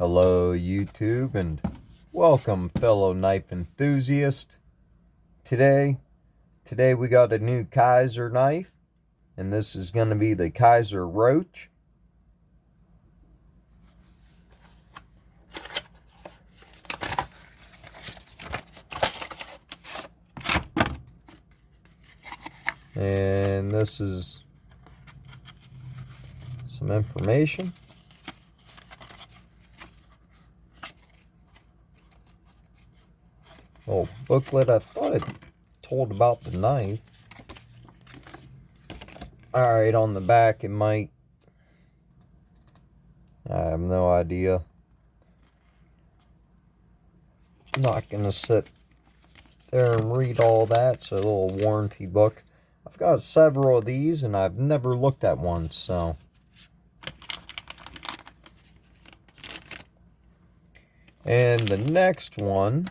Hello YouTube and welcome fellow knife enthusiast. Today we got a new Kizer knife, and this is going to be the Kaiser Roach. And this is some information. Little booklet. I thought it told about the knife. Alright, on the back it might. I have no idea. I'm not gonna sit there and read all that. It's a little warranty book. I've got several of these and I've never looked at one, so. And the next one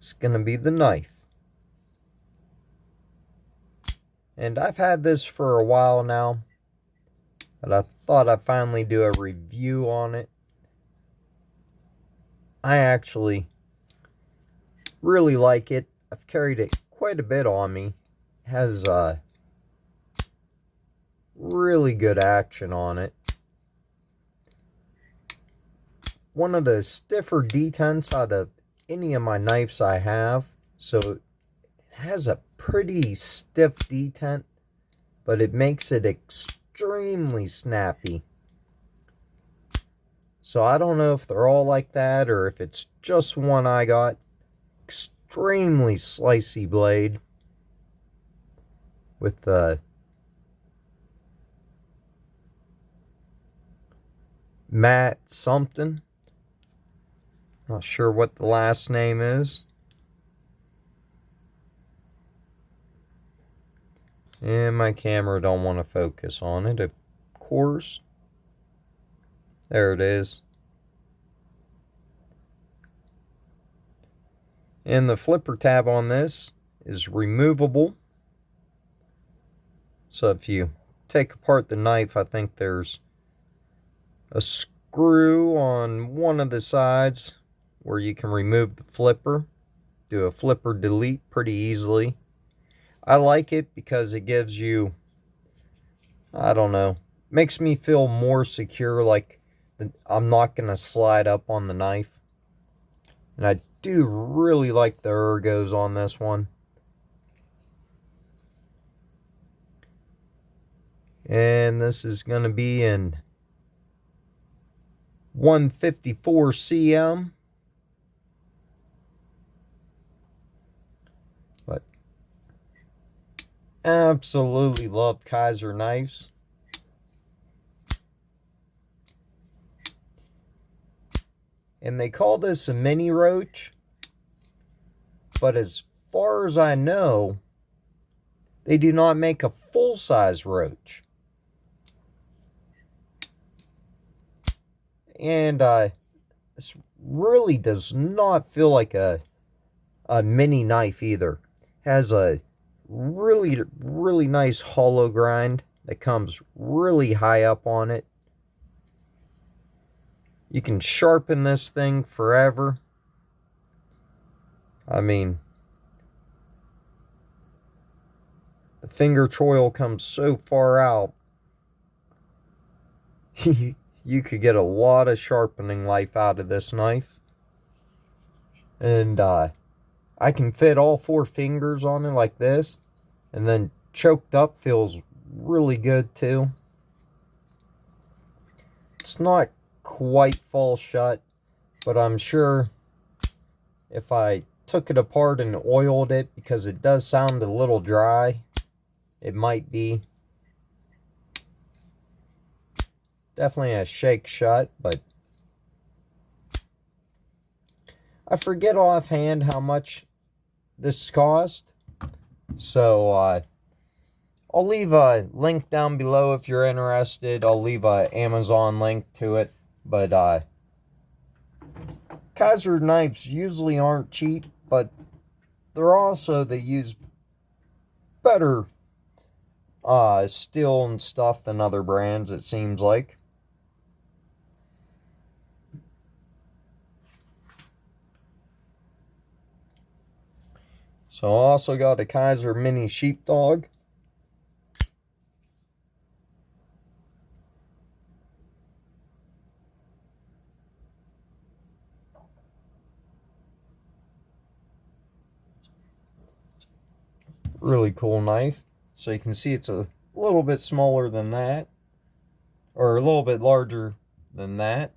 is going to be the knife. And I've had this for a while now, but I thought I'd finally do a review on it. I actually really like it. I've carried it quite a bit on me. It has really good action on it. One of the stiffer detents out of any of my knives I have, so it has a pretty stiff detent, but it makes it extremely snappy. So I don't know if they're all like that or if it's just one I got. Extremely slicey blade with the Matt something. Not sure what the last name is. And my camera don't want to focus on it, of course. There it is. And the flipper tab on this is removable. So if you take apart the knife, I think there's a screw on one of the sides where you can remove the flipper. Do a flipper delete pretty easily. I like it because it gives you, I don't know, makes me feel more secure, like I'm not going to slide up on the knife. And I do really like the ergos on this one. And this is going to be in 154 cm. But absolutely love Kizer knives. And they call this a mini roach, but as far as I know, they do not make a full-size roach. And this really does not feel like a mini knife either. It has a really nice hollow grind that comes really high up on it. You can sharpen this thing forever. I mean, the finger choil comes so far out. You could get a lot of sharpening life out of this knife. And I can fit all 4 fingers on it like this. And then choked up feels really good too. It's not quite fall shut, but I'm sure if I took it apart and oiled it, because it does sound a little dry, it might be. Definitely a shake shut, but I forget offhand how much this cost. So I'll leave a link down below if you're interested. I'll leave a Amazon link to it. But Kizer knives usually aren't cheap, but they're also, they use better steel and stuff and other brands, it seems like. So I also got a Kizer mini sheepdog. Really cool knife. So you can see it's a little bit smaller than that, or a little bit larger than that.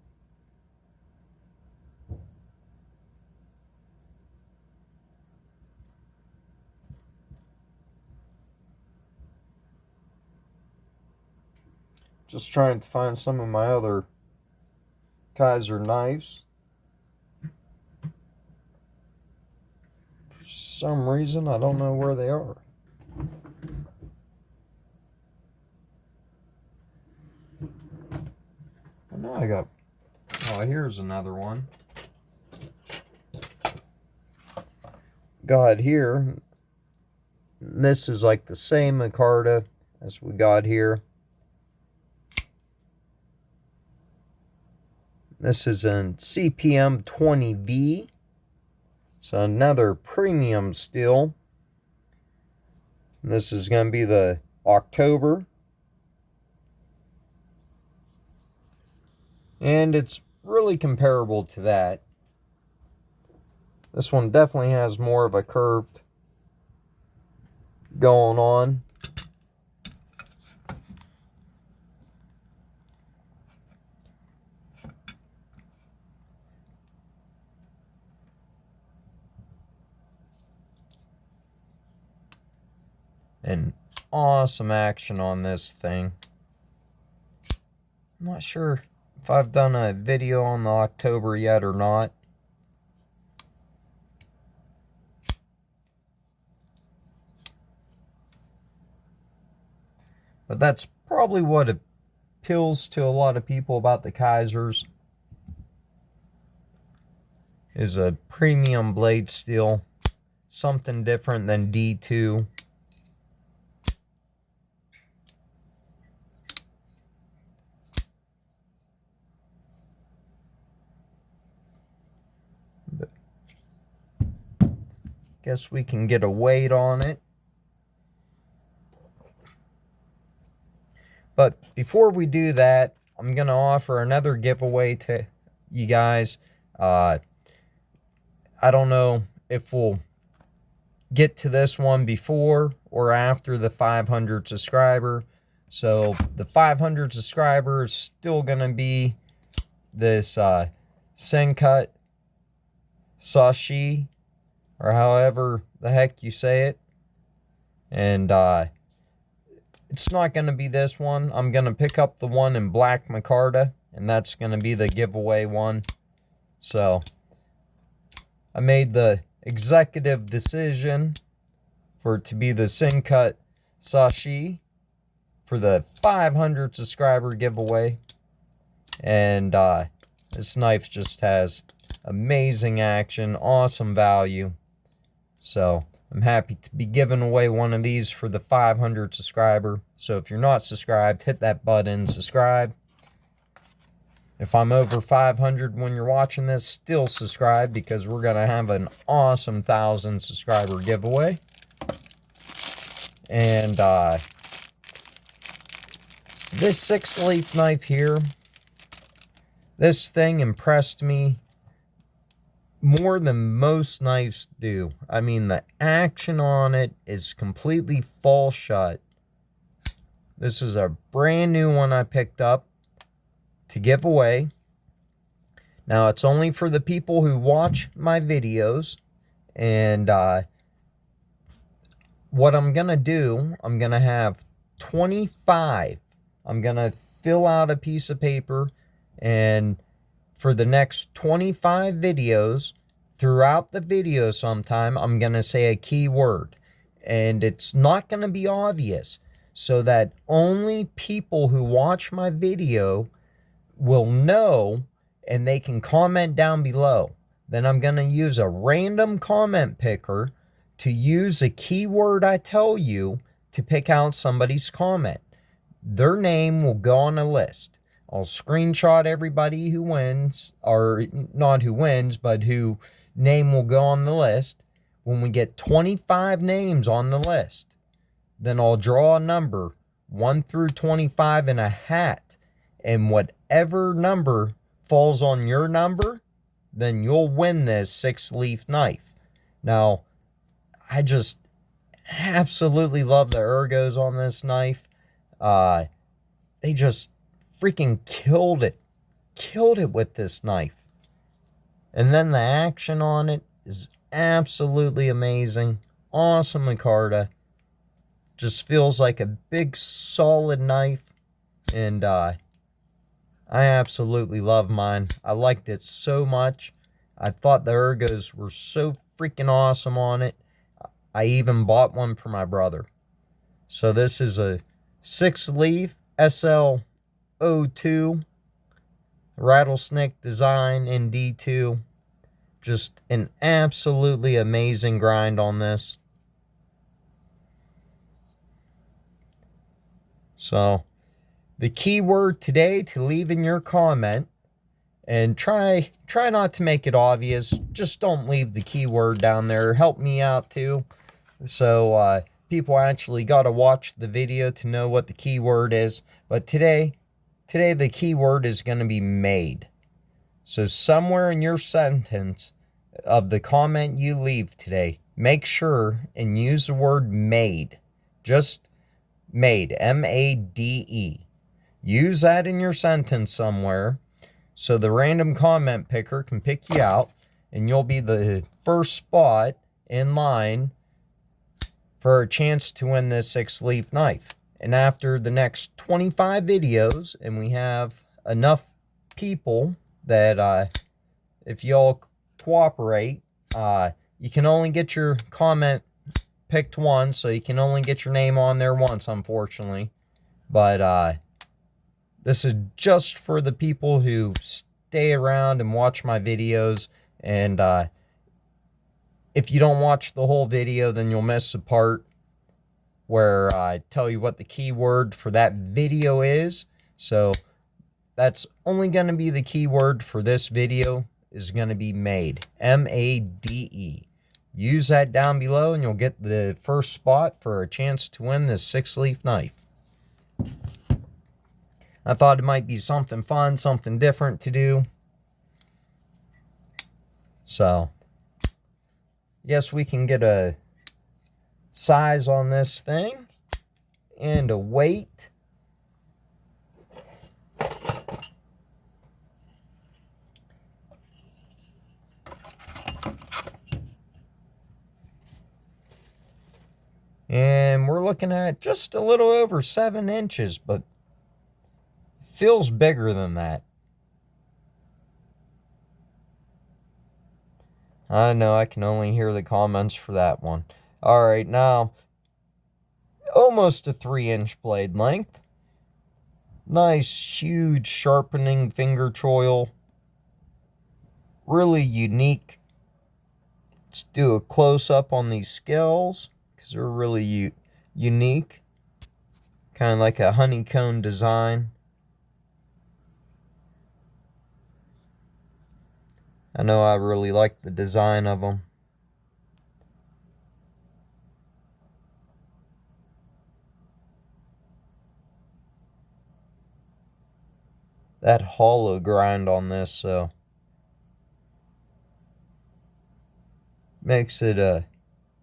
Just trying to find some of my other Kizer knives. For some reason, I don't know where they are. Oh, now I got... Oh, here's another one. Got here. This is like the same micarta as we got here. This is a CPM 20V. So another premium steel. This is going to be the October. And it's really comparable to that. This one definitely has more of a curved going on. And awesome action on this thing. I'm not sure if I've done a video on the October yet or not. But that's probably what appeals to a lot of people about the Kizers, is a premium blade steel. Something different than D2. Guess we can get a weight on it. But before we do that, I'm going to offer another giveaway to you guys. I don't know if we'll get to this one before or after the 500 subscriber. So the 500 subscriber is still going to be this Sencut Sashi, or however the heck you say it. And it's not going to be this one. I'm going to pick up the one in black micarta, and that's going to be the giveaway one. So I made the executive decision for it to be the Sencut Sashi for the 500 subscriber giveaway. And this knife just has amazing action, awesome value. So I'm happy to be giving away one of these for the 500 subscriber. So if you're not subscribed, hit that button, subscribe. If I'm over 500 when you're watching this, still subscribe, because we're going to have an awesome 1,000 subscriber giveaway. And this 6-leaf knife here, this thing impressed me more than most knives do. I mean, the action on it is completely fall shut. This is a brand new one I picked up to give away. Now, it's only for the people who watch my videos. And what I'm going to do, I'm going to have 25. I'm going to fill out a piece of paper, and for the next 25 videos, throughout the video sometime, I'm going to say a keyword. And it's not going to be obvious, so that only people who watch my video will know, and they can comment down below. Then I'm going to use a random comment picker to use a keyword I tell you to pick out somebody's comment. Their name will go on a list. I'll screenshot everybody who wins, or not who wins, but who name will go on the list. When we get 25 names on the list, then I'll draw a number 1 through 25 in a hat, and whatever number falls on your number, then you'll win this 6-leaf knife. Now, I just absolutely love the ergos on this knife. They just freaking killed it with this knife. And then the action on it is absolutely amazing. Awesome micarta. Just feels like a big solid knife, and I absolutely love mine. I liked it so much. I thought the ergos were so freaking awesome on it. I even bought one for my brother. So this is a 6-leaf SL02 rattlesnake design in D2. Just an absolutely amazing grind on this. So the keyword today to leave in your comment, and try not to make it obvious, just don't leave the keyword down there. Help me out too. So people actually got to watch the video to know what the keyword is. But today the keyword is going to be made. So somewhere in your sentence of the comment you leave today, make sure and use the word made. Just made, M-A-D-E. Use that in your sentence somewhere, so the random comment picker can pick you out, and you'll be the first spot in line for a chance to win this 6-leaf knife. And after the next 25 videos, and we have enough people that if y'all cooperate, you can only get your comment picked once, so you can only get your name on there once, unfortunately. But this is just for the people who stay around and watch my videos. And if you don't watch the whole video, then you'll miss the part where I tell you what the keyword for that video is. So that's only going to be the keyword for this video, is going to be made. M-A-D-E. Use that down below, and you'll get the first spot for a chance to win this 6-leaf knife. I thought it might be something fun, something different to do. So, yes, we can get a size on this thing and a weight. And we're looking at just a little over 7 inches, but feels bigger than that. I know, I can only hear the comments for that one. Alright, now, almost a 3-inch blade length. Nice, huge, sharpening finger choil. Really unique. Let's do a close-up on these scales, because they're really unique. Kind of like a honeycomb design. I know I really like the design of them. That hollow grind on this, so makes it a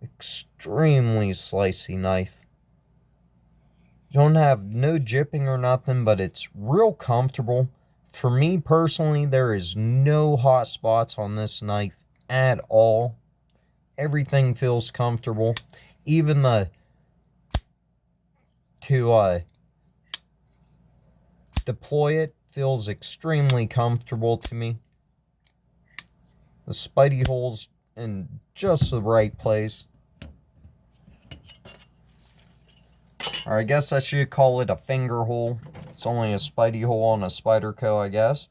extremely slicey knife. You don't have no jipping or nothing, but it's real comfortable. For me personally, there is no hot spots on this knife at all. Everything feels comfortable. Even to deploy it feels extremely comfortable to me. The spidey hole's in just the right place. Or I guess I should call it a finger hole. It's only a spidey hole on a Spyderco, I guess.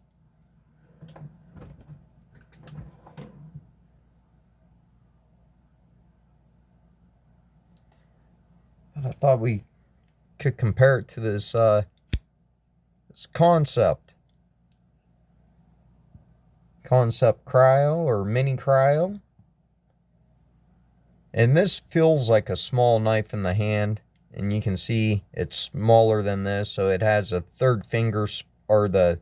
But I thought we could compare it to this Concept Cryo or Mini Cryo. And this feels like a small knife in the hand, and you can see it's smaller than this, so it has a third finger, or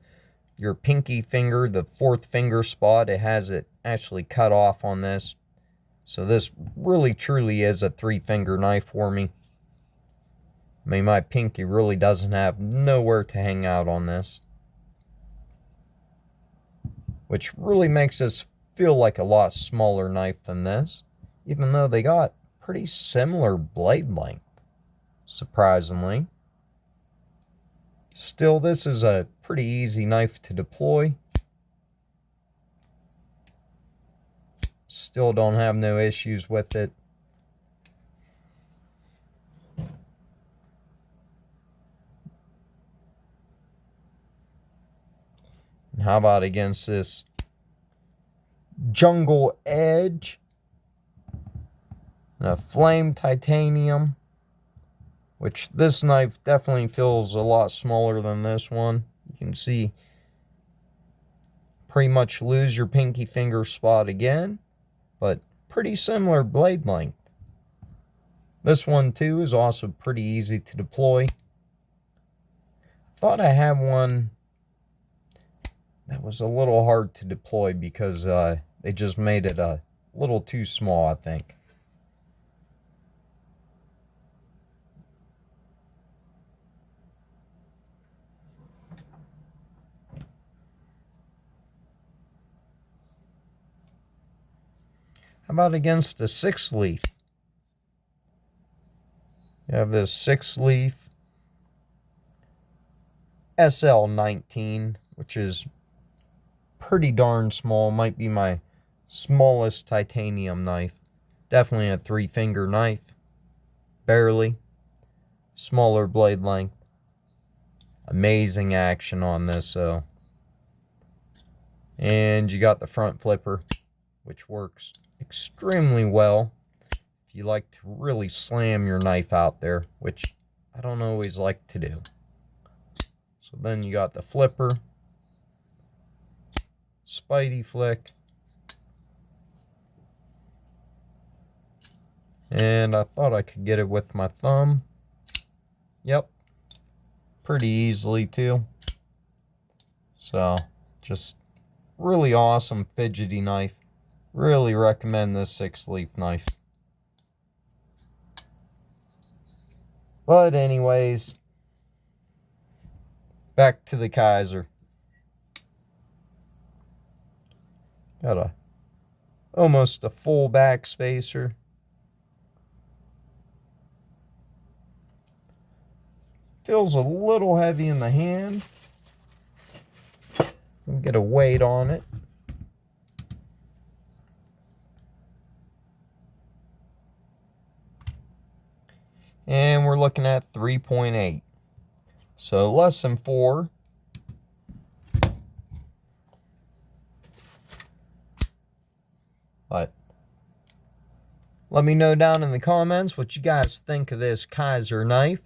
your pinky finger, the fourth finger spot, it has it actually cut off on this. So this really truly is a 3-finger knife for me. I mean, my pinky really doesn't have nowhere to hang out on this, which really makes this feel like a lot smaller knife than this, even though they got pretty similar blade length, surprisingly. Still, this is a pretty easy knife to deploy. Still don't have no issues with it. And how about against this Jungle Edge and a Flame Titanium, which this knife definitely feels a lot smaller than this one. You can see pretty much lose your pinky finger spot again, but pretty similar blade length. This one too is also pretty easy to deploy. Thought I had one that was a little hard to deploy because they just made it a little too small, I think. How about against the 6-leaf? You have this 6-leaf SL19, which is pretty darn small. Might be my smallest titanium knife. Definitely a 3-finger knife. Barely. Smaller blade length. Amazing action on this, though. And you got the front flipper, which works extremely well if you like to really slam your knife out there, which I don't always like to do. So then you got the flipper, Spidey flick, and I thought I could get it with my thumb. Yep, pretty easily too. So just really awesome fidgety knife. Really recommend this 6-leaf knife. But anyways, back to the Kaiser. Got almost a full back spacer. Feels a little heavy in the hand. We'll get a weight on it. And we're looking at 3.8. So less than 4. But let me know down in the comments what you guys think of this Kizer knife.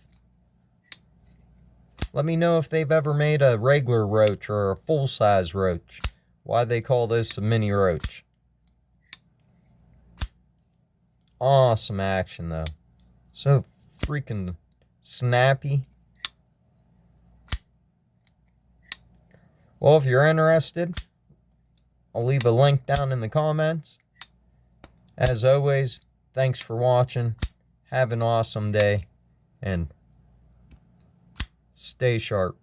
Let me know if they've ever made a regular Roach or a full-size Roach. Why they call this a mini Roach. Awesome action, though. So freaking snappy. Well, if you're interested, I'll leave a link down in the comments. As always, thanks for watching. Have an awesome day, and stay sharp.